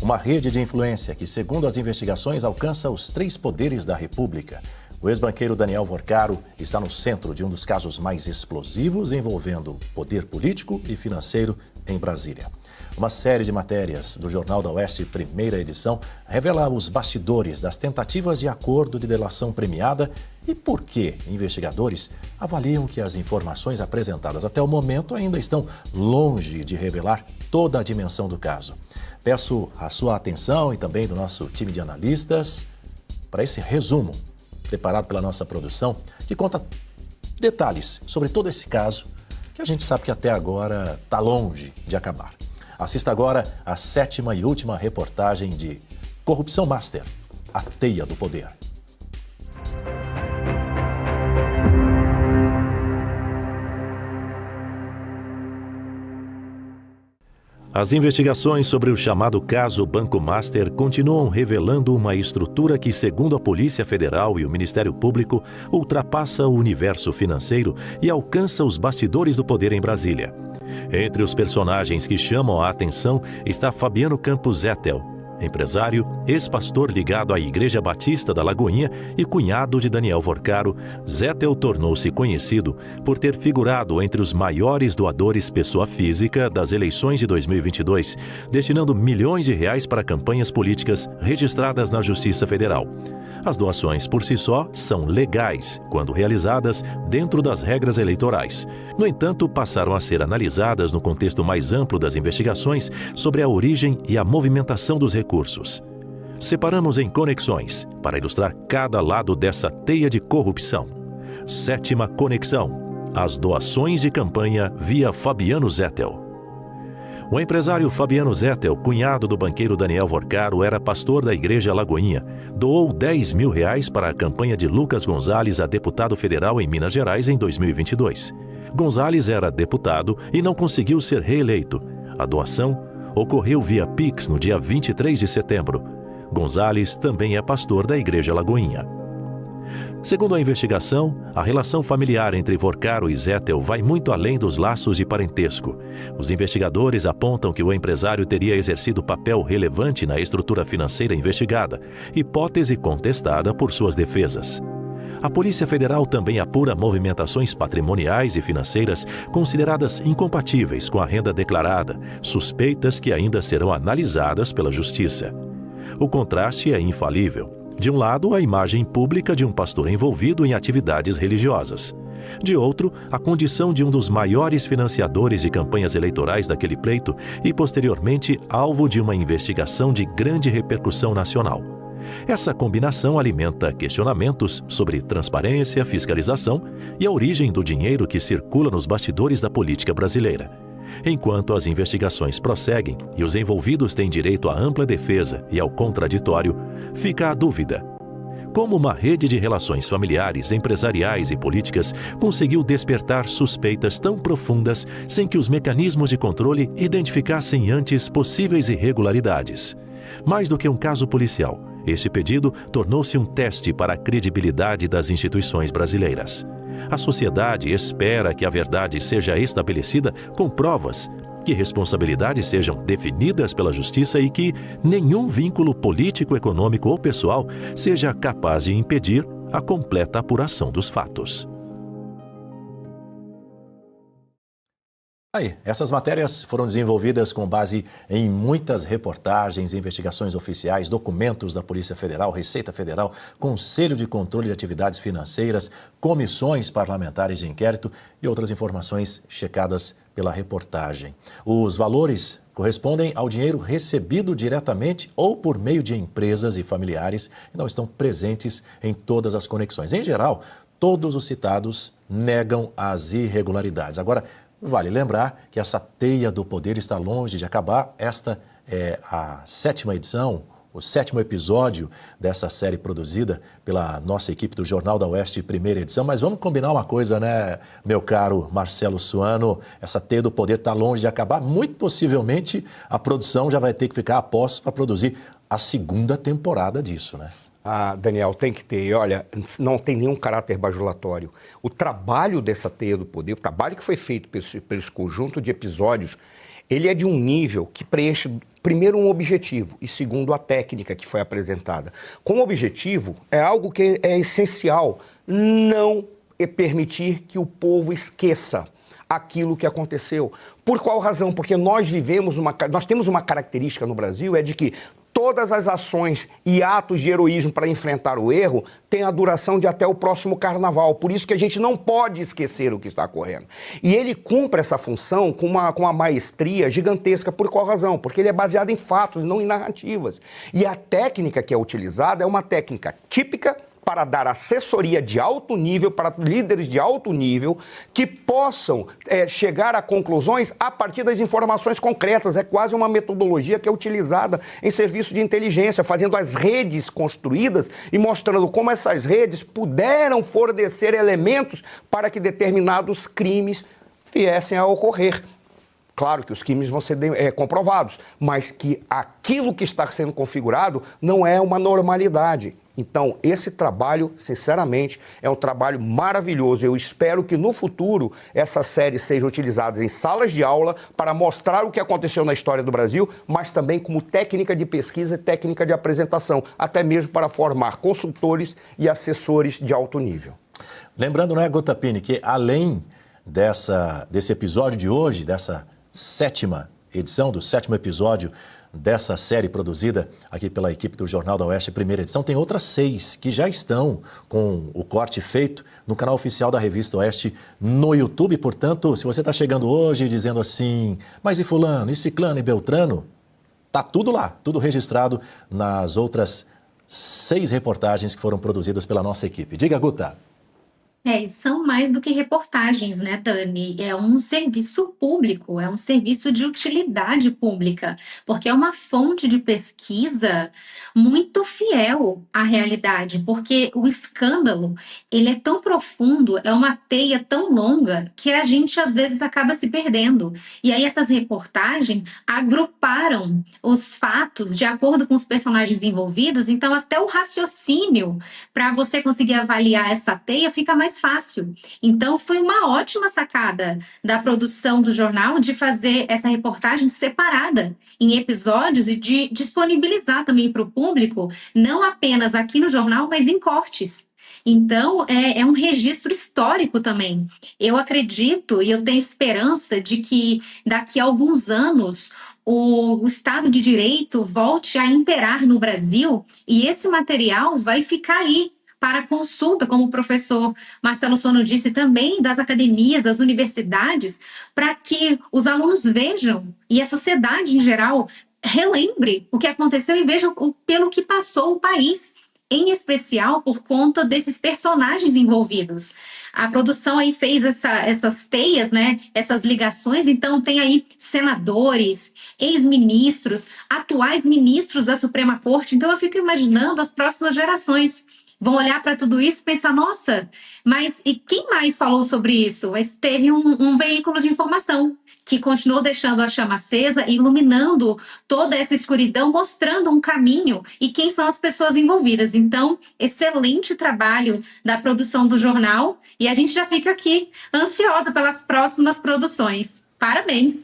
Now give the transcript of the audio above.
Uma rede de influência que, segundo as investigações, alcança os 3 poderes da República. O ex-banqueiro Daniel Vorcaro está no centro de um dos casos mais explosivos envolvendo poder político e financeiro em Brasília. Uma série de matérias do Jornal da Oeste, primeira edição, revela os bastidores das tentativas de acordo de delação premiada e por que investigadores avaliam que as informações apresentadas até o momento ainda estão longe de revelar toda a dimensão do caso. Peço a sua atenção e também do nosso time de analistas para esse resumo preparado pela nossa produção, que conta detalhes sobre todo esse caso que a gente sabe que até agora está longe de acabar. Assista agora a 7ª e última reportagem de Corrupção Master, a Teia do Poder. As investigações sobre o chamado caso Banco Master continuam revelando uma estrutura que, segundo a Polícia Federal e o Ministério Público, ultrapassa o universo financeiro e alcança os bastidores do poder em Brasília. Entre os personagens que chamam a atenção está Fabiano Campos Zettel, empresário, ex-pastor ligado à Igreja Batista da Lagoinha e cunhado de Daniel Vorcaro. Zettel tornou-se conhecido por ter figurado entre os maiores doadores pessoa física das eleições de 2022, destinando milhões de reais para campanhas políticas registradas na Justiça Federal. As doações por si só são legais quando realizadas dentro das regras eleitorais. No entanto, passaram a ser analisadas no contexto mais amplo das investigações sobre a origem e a movimentação dos recursos. Separamos em conexões para ilustrar cada lado dessa teia de corrupção. 7ª conexão: as doações de campanha via Fabiano Zettel. O empresário Fabiano Zettel, cunhado do banqueiro Daniel Vorcaro, era pastor da Igreja Lagoinha. Doou R$10 mil para a campanha de Lucas Gonzalez a deputado federal em Minas Gerais em 2022. Gonzalez era deputado e não conseguiu ser reeleito. A doação ocorreu via Pix no dia 23 de setembro. Gonzalez também é pastor da Igreja Lagoinha. Segundo a investigação, a relação familiar entre Vorcaro e Zettel vai muito além dos laços de parentesco. Os investigadores apontam que o empresário teria exercido papel relevante na estrutura financeira investigada, hipótese contestada por suas defesas. A Polícia Federal também apura movimentações patrimoniais e financeiras consideradas incompatíveis com a renda declarada, suspeitas que ainda serão analisadas pela Justiça. O contraste é infalível. De um lado, a imagem pública de um pastor envolvido em atividades religiosas. De outro, a condição de um dos maiores financiadores de campanhas eleitorais daquele pleito e, posteriormente, alvo de uma investigação de grande repercussão nacional. Essa combinação alimenta questionamentos sobre transparência, fiscalização e a origem do dinheiro que circula nos bastidores da política brasileira. Enquanto as investigações prosseguem e os envolvidos têm direito à ampla defesa e ao contraditório, fica a dúvida: como uma rede de relações familiares, empresariais e políticas conseguiu despertar suspeitas tão profundas sem que os mecanismos de controle identificassem antes possíveis irregularidades? Mais do que um caso policial, este pedido tornou-se um teste para a credibilidade das instituições brasileiras. A sociedade espera que a verdade seja estabelecida com provas, que responsabilidades sejam definidas pela Justiça e que nenhum vínculo político, econômico ou pessoal seja capaz de impedir a completa apuração dos fatos. Aí, essas matérias foram desenvolvidas com base em muitas reportagens, investigações oficiais, documentos da Polícia Federal, Receita Federal, Conselho de Controle de Atividades Financeiras, comissões parlamentares de inquérito e outras informações checadas pela reportagem. Os valores correspondem ao dinheiro recebido diretamente ou por meio de empresas e familiares e não estão presentes em todas as conexões. Em geral, todos os citados negam as irregularidades. Agora, vale lembrar que essa teia do poder está longe de acabar. Esta é a 7ª edição, o 7º episódio dessa série produzida pela nossa equipe do Jornal da Oeste, primeira edição. Mas vamos combinar uma coisa, né, meu caro Marcelo Suano? Essa teia do poder está longe de acabar. Muito possivelmente a produção já vai ter que ficar a postos para produzir a 2ª temporada disso, né? Ah, Daniel, tem que ter. Olha, não tem nenhum caráter bajulatório. O trabalho dessa teia do poder, o trabalho que foi feito por esse conjunto de episódios, Ele é de um nível que preenche, primeiro, um objetivo e, segundo, a técnica que foi apresentada. Com o objetivo, é algo que é essencial, não permitir que o povo esqueça aquilo que aconteceu. Por qual razão? Porque nós temos uma característica no Brasil, é de que todas as ações e atos de heroísmo para enfrentar o erro têm a duração de até o próximo carnaval. Por isso que a gente não pode esquecer o que está ocorrendo. E ele cumpre essa função com uma maestria gigantesca. Por qual razão? Porque ele é baseado em fatos, não em narrativas. E a técnica que é utilizada é uma técnica típica para dar assessoria de alto nível, para líderes de alto nível, que possam chegar a conclusões a partir das informações concretas. É quase uma metodologia que é utilizada em serviço de inteligência, fazendo as redes construídas e mostrando como essas redes puderam fornecer elementos para que determinados crimes viessem a ocorrer. Claro que os crimes vão ser comprovados, mas que aquilo que está sendo configurado não é uma normalidade. Então, esse trabalho, sinceramente, é um trabalho maravilhoso. Eu espero que no futuro essa série seja utilizada em salas de aula para mostrar o que aconteceu na história do Brasil, mas também como técnica de pesquisa e técnica de apresentação, até mesmo para formar consultores e assessores de alto nível. Lembrando, né, Guta Piñi, que além desse episódio de hoje, dessa sétima edição, do sétimo episódio dessa série produzida aqui pela equipe do Jornal da Oeste, primeira edição, tem outras 6 que já estão com o corte feito no canal oficial da Revista Oeste no YouTube. Portanto, se você está chegando hoje dizendo assim, mas e fulano, e ciclano, e beltrano, tá tudo lá, tudo registrado nas outras 6 reportagens que foram produzidas pela nossa equipe. Diga, Guta. E são mais do que reportagens, né, Dani? É um serviço público, é um serviço de utilidade pública, porque é uma fonte de pesquisa muito fiel à realidade, porque o escândalo, ele é tão profundo, é uma teia tão longa, que a gente às vezes acaba se perdendo. E aí essas reportagens agruparam os fatos de acordo com os personagens envolvidos, então até o raciocínio para você conseguir avaliar essa teia fica mais fácil. Então, foi uma ótima sacada da produção do jornal de fazer essa reportagem separada em episódios e de disponibilizar também para o público, não apenas aqui no jornal, mas em cortes. Então, é um registro histórico também. Eu acredito e eu tenho esperança de que daqui a alguns anos o Estado de Direito volte a imperar no Brasil e esse material vai ficar aí para consulta, como o professor Marcelo Sono disse também, das academias, das universidades, para que os alunos vejam e a sociedade em geral relembre o que aconteceu e veja pelo que passou o país, em especial por conta desses personagens envolvidos. A produção aí fez essas teias, né, essas ligações, então tem aí senadores, ex-ministros, atuais ministros da Suprema Corte, então eu fico imaginando as próximas gerações vão olhar para tudo isso e pensar, nossa, mas e quem mais falou sobre isso? Mas teve um veículo de informação que continuou deixando a chama acesa, iluminando toda essa escuridão, mostrando um caminho e quem são as pessoas envolvidas. Então, excelente trabalho da produção do jornal e a gente já fica aqui ansiosa pelas próximas produções. Parabéns!